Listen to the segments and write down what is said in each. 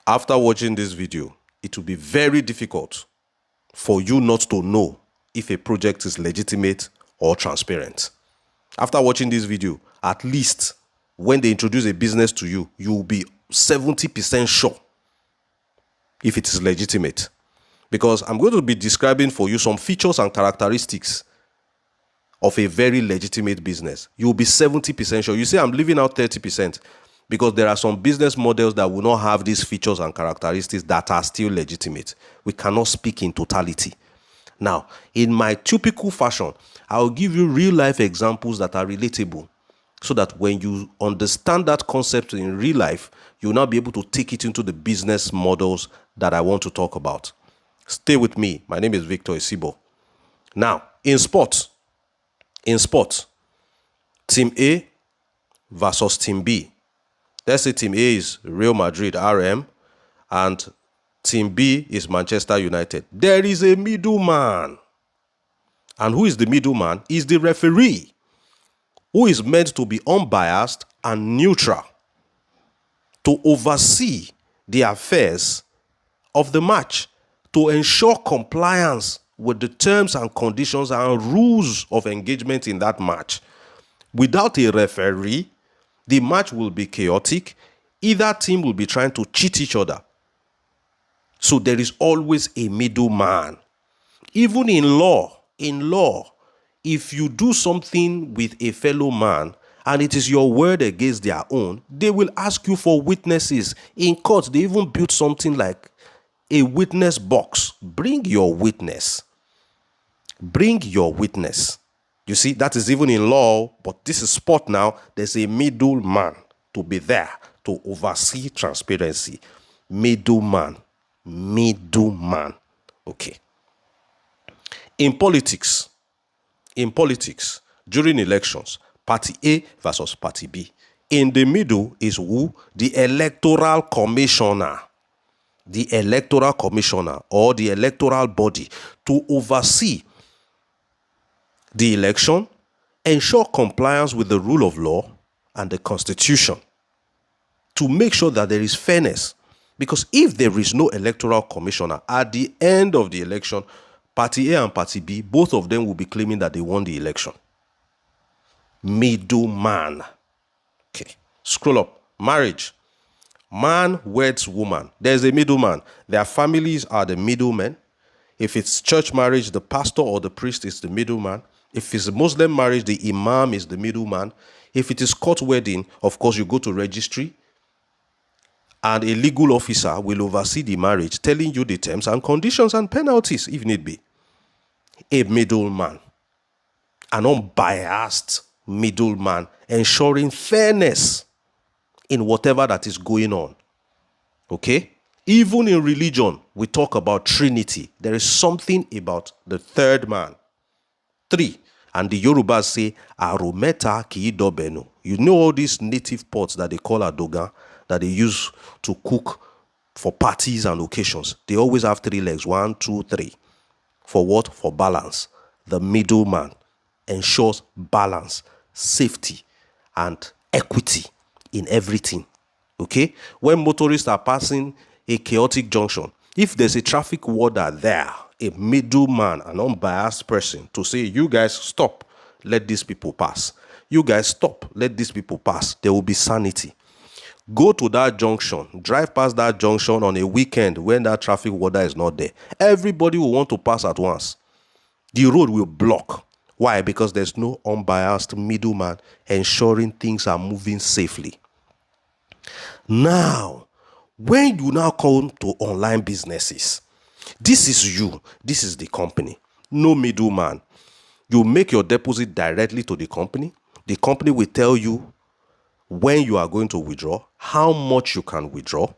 After watching this video, it will be very difficult for you not to know if a project is legitimate or transparent. After watching this video, at least when they introduce a business to you, you will be 70% sure if it is legitimate. Because I'm going to be describing for you some features and characteristics of a very legitimate business. You'll be 70% sure. You say I'm leaving out 30% because there are some business models that will not have these features and characteristics that are still legitimate. We cannot speak in totality. Now, in my typical fashion, I'll give you real life examples that are relatable so that when you understand that concept in real life, you'll now be able to take it into the business models that I want to talk about. Stay with me. My name is Victor Isibor. Now, in sports, Team A versus Team B. Let's say Team A is Real Madrid, RM, and Team B is Manchester United. There is a middleman. And who is the middleman? Is the referee, who is meant to be unbiased and neutral to oversee the affairs of the match, to ensure compliance with the terms and conditions and rules of engagement in that match. Without a referee, the match will be chaotic. Either team will be trying to cheat each other. So there is always a middleman. Even in law, if you do something with a fellow man and it is your word against their own, they will ask you for witnesses. In court, they even built something like a witness box. Bring your witness. Bring your witness. You see, that is even in law, but this is sport now. There's a middleman to be there to oversee transparency. Middleman. Okay. In politics, during elections, Party A versus Party B. In the middle is who? The electoral commissioner. The electoral commissioner or the electoral body to oversee the election, ensure compliance with the rule of law and the constitution, to make sure that there is fairness. Because if there is no electoral commissioner, at the end of the election, Party A and Party B, both of them will be claiming that they won the election. Middleman. Okay. Scroll up. Marriage. Man weds woman. There's a middleman. Their families are the middlemen. If it's church marriage, the pastor or the priest is the middleman. If it's a Muslim marriage, the imam is the middleman. If it is court wedding, of course, you go to registry and a legal officer will oversee the marriage, telling you the terms and conditions and penalties if need be. A middleman. An unbiased middleman, ensuring fairness in whatever that is going on. Okay? Even in religion, we talk about Trinity. There is something about the third man. 3. And the Yorubas say, Arometa ki idobenu. You know all these native pots that they call adogan, that they use to cook for parties and occasions. They always have 3 legs. 1, 2, 3. For what? For balance. The middleman ensures balance, safety, and equity in everything. Okay? When motorists are passing a chaotic junction, if there's a traffic warder there, a middleman, an unbiased person to say, you guys stop, let these people pass. You guys stop, let these people pass. There will be sanity. Go to that junction, drive past that junction on a weekend when that traffic warder is not there. Everybody will want to pass at once. The road will block. Why? Because there's no unbiased middleman ensuring things are moving safely. Now, when you now come to online businesses, this is you. This is the company. No middleman. You make your deposit directly to the company. The company will tell you when you are going to withdraw, how much you can withdraw.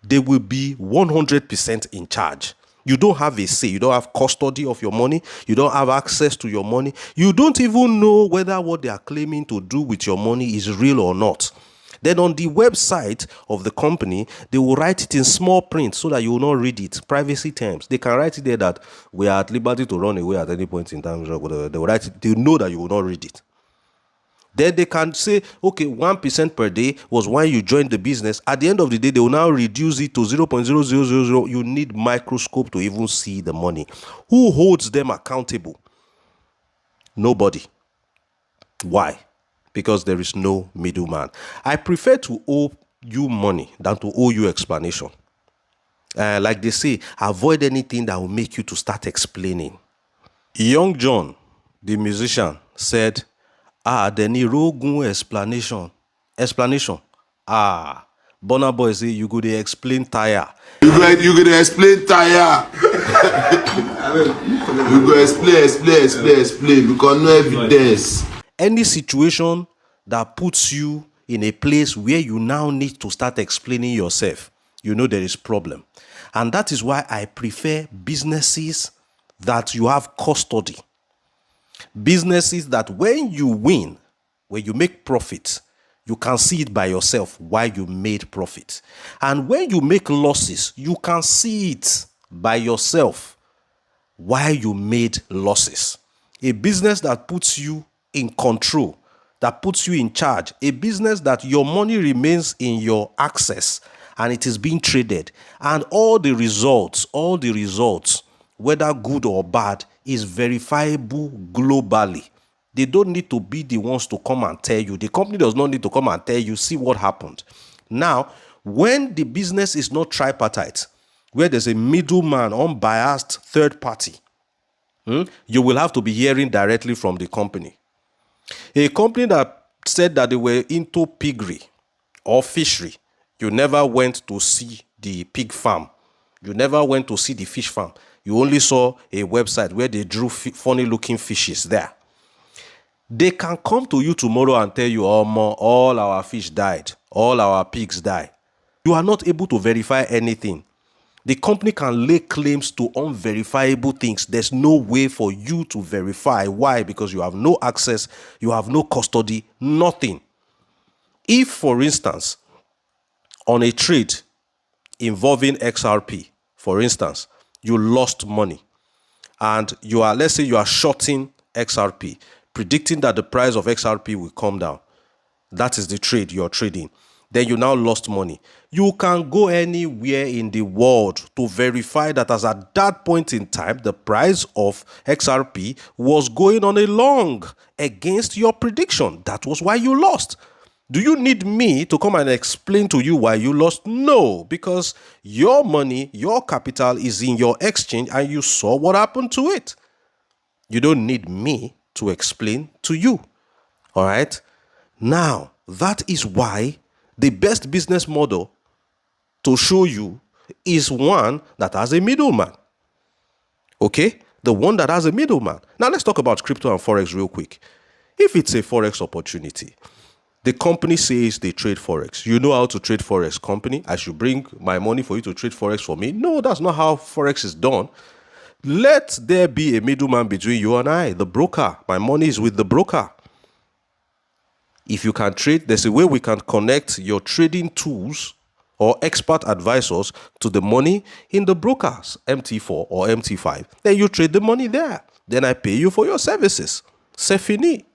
They will be 100% in charge. You don't have a say. You don't have custody of your money. You don't have access to your money. You don't even know whether what they are claiming to do with your money is real or not. Then on the website of the company, they will write it in small print so that you will not read it. Privacy terms. They can write it there that we are at liberty to run away at any point in time. They will write it. They know that you will not read it. Then they can say, okay, 1% per day was when you joined the business. At the end of the day, they will now reduce it to 0.0000. You need microscope to even see the money. Who holds them accountable? Nobody. Why? Because there is no middleman. I prefer to owe you money than to owe you explanation. Like they say, avoid anything that will make you to start explaining. Young John, the musician, said, the Nirogun explanation. Explanation. Burna Boy say, you go to explain tire. You go to explain tire. You go explain because no evidence. Any situation that puts you in a place where you now need to start explaining yourself, you know there is problem. And that is why I prefer businesses that you have custody. Businesses that when you win, when you make profit, you can see it by yourself why you made profit. And when you make losses, you can see it by yourself why you made losses. A business that puts you in control, that puts you in charge, a business that your money remains in your access and it is being traded, and all the results, whether good or bad, is verifiable globally. They don't need to be the ones to come and tell you. The company does not need to come and tell you, see what happened. Now, when the business is not tripartite, where there's a middleman, unbiased third party, you will have to be hearing directly from the company. A company that said that they were into piggery or fishery, you never went to see the pig farm. You never went to see the fish farm. You only saw a website where they drew funny looking fishes there. They can come to you tomorrow and tell you, all our fish died, all our pigs died. You are not able to verify anything. The company can lay claims to unverifiable things. There's no way for you to verify. Why? Because you have no access, you have no custody, nothing. If, for instance, on a trade involving XRP, for instance, you lost money and you are, let's say you are shorting XRP, predicting that the price of XRP will come down. That is the trade you're trading. Then you now lost money. You can go anywhere in the world to verify that as at that point in time, the price of XRP was going on a long against your prediction. That was why you lost. Do you need me to come and explain to you why you lost? No, because your money, your capital is in your exchange and you saw what happened to it. You don't need me to explain to you. All right? Now, that is why the best business model to show you is one that has a middleman. Okay? The one that has a middleman. Now, let's talk about crypto and Forex real quick. If it's a Forex opportunity, the company says they trade Forex. You know how to trade Forex, company? I should bring my money for you to trade Forex for me? No, that's not how Forex is done. Let there be a middleman between you and I, the broker. My money is with the broker. If you can trade, there's a way we can connect your trading tools or expert advisors to the money in the broker's MT4 or MT5. Then you trade the money there. Then I pay you for your services. C'est fini.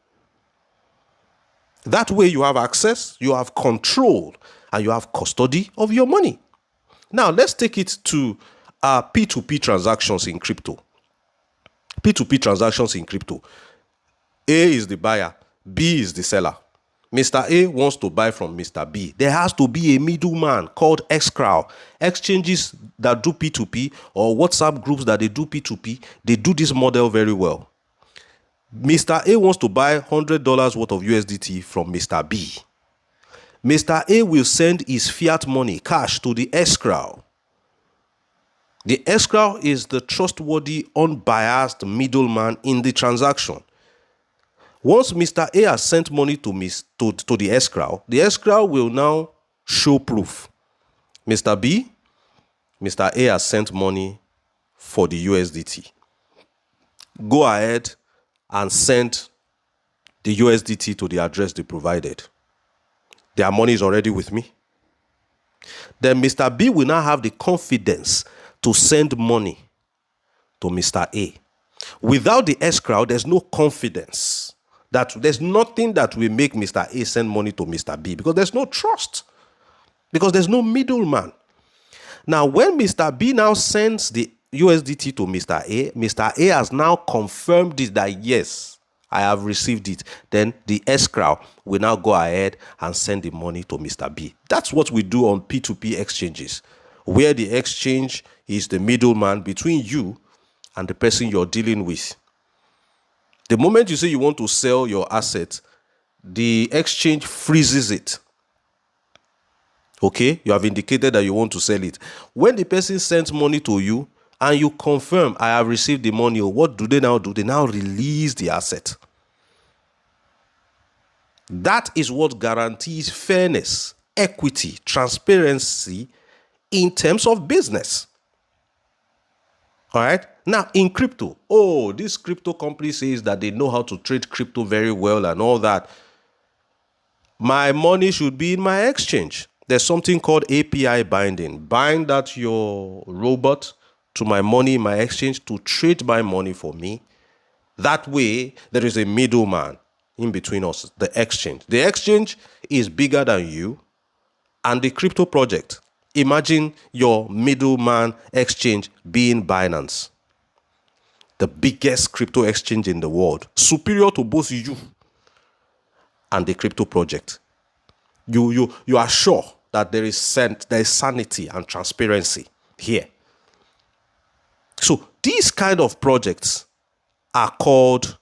That way you have access, you have control, and you have custody of your money. Now, let's take it to P2P transactions in crypto. P2P transactions in crypto. A is the buyer, B is the seller. Mr. A wants to buy from Mr. B. There has to be a middleman called Xcrow. Exchanges that do P2P or WhatsApp groups that they do P2P, they do this model very well. Mr. A wants to buy $100 worth of USDT from Mr. B. Mr. A will send his fiat money, cash, to the escrow. The escrow is the trustworthy, unbiased middleman in the transaction. Once Mr. A has sent money to the escrow will now show proof. Mr. B, Mr. A has sent money for the USDT. Go ahead and send the USDT to the address they provided. Their money is already with me. Then Mr. B will now have the confidence to send money to Mr. A. Without the escrow, there's no confidence That there's nothing that will make Mr. A send money to Mr. B because there's no trust. Because there's no middleman. Now, when Mr. B now sends the USDT to Mr. A has now confirmed it that yes, I have received it. Then the escrow will now go ahead and send the money to Mr. B. That's what we do on P2P exchanges, where the exchange is the middleman between you and the person you're dealing with. The moment you say you want to sell your asset, the exchange freezes it. Okay, you have indicated that you want to sell it. When the person sends money to you and you confirm, I have received the money, what do? They now release the asset. That is what guarantees fairness, equity, transparency in terms of business. All right. Now, in crypto, this crypto company says that they know how to trade crypto very well and all that. My money should be in my exchange. There's something called API binding. Bind that your robot to my money in my exchange to trade my money for me. That way, there is a middleman in between us, the exchange. The exchange is bigger than you and the crypto project. Imagine your middleman exchange being Binance, the biggest crypto exchange in the world, superior to both you and the crypto project. You are sure that there is sanity and transparency here. So these kind of projects are called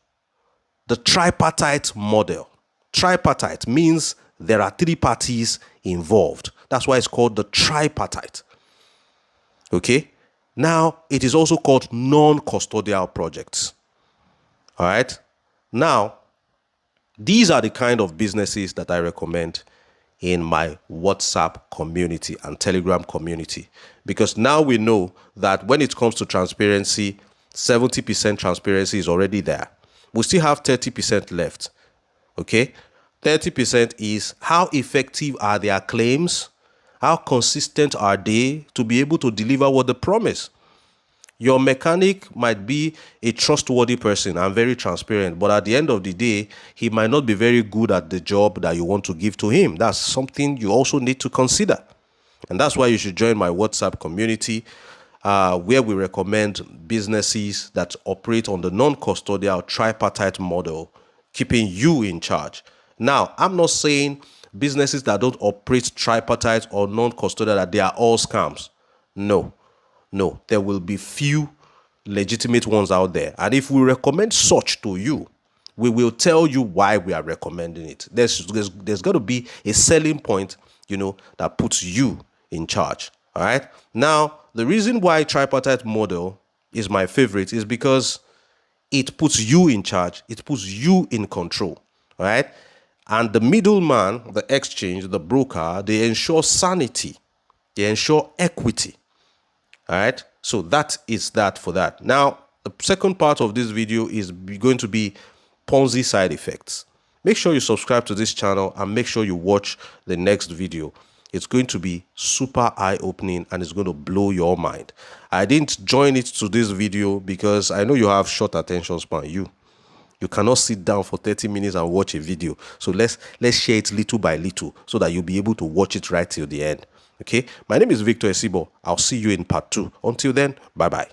the tripartite model. Tripartite means there are three parties involved. That's why it's called the tripartite. Okay. Now, it is also called non-custodial projects. All right. Now, these are the kind of businesses that I recommend in my WhatsApp community and Telegram community. Because now we know that when it comes to transparency, 70% transparency is already there. We still have 30% left. Okay. 30% is how effective are their claims? How consistent are they to be able to deliver what they promise? Your mechanic might be a trustworthy person and very transparent, but at the end of the day, he might not be very good at the job that you want to give to him. That's something you also need to consider. And that's why you should join my WhatsApp community, where we recommend businesses that operate on the non-custodial tripartite model, keeping you in charge. Now, I'm not saying businesses that don't operate tripartite or non-custodial, that they are all scams. No, there will be few legitimate ones out there. And if we recommend such to you, we will tell you why we are recommending it. There's got to be a selling point, that puts you in charge. All right. Now, the reason why tripartite model is my favorite is because it puts you in charge. It puts you in control. All right. And the middleman, the exchange, the broker, they ensure sanity. They ensure equity. All right. So that is that for that. Now, the second part of this video is going to be Ponzi side effects. Make sure you subscribe to this channel and make sure you watch the next video. It's going to be super eye-opening and it's going to blow your mind. I didn't join it to this video because I know you have short attention span. You cannot sit down for 30 minutes and watch a video. So let's share it little by little so that you'll be able to watch it right till the end. Okay, my name is Victor Isibor. I'll see you in part 2. Until then, bye-bye.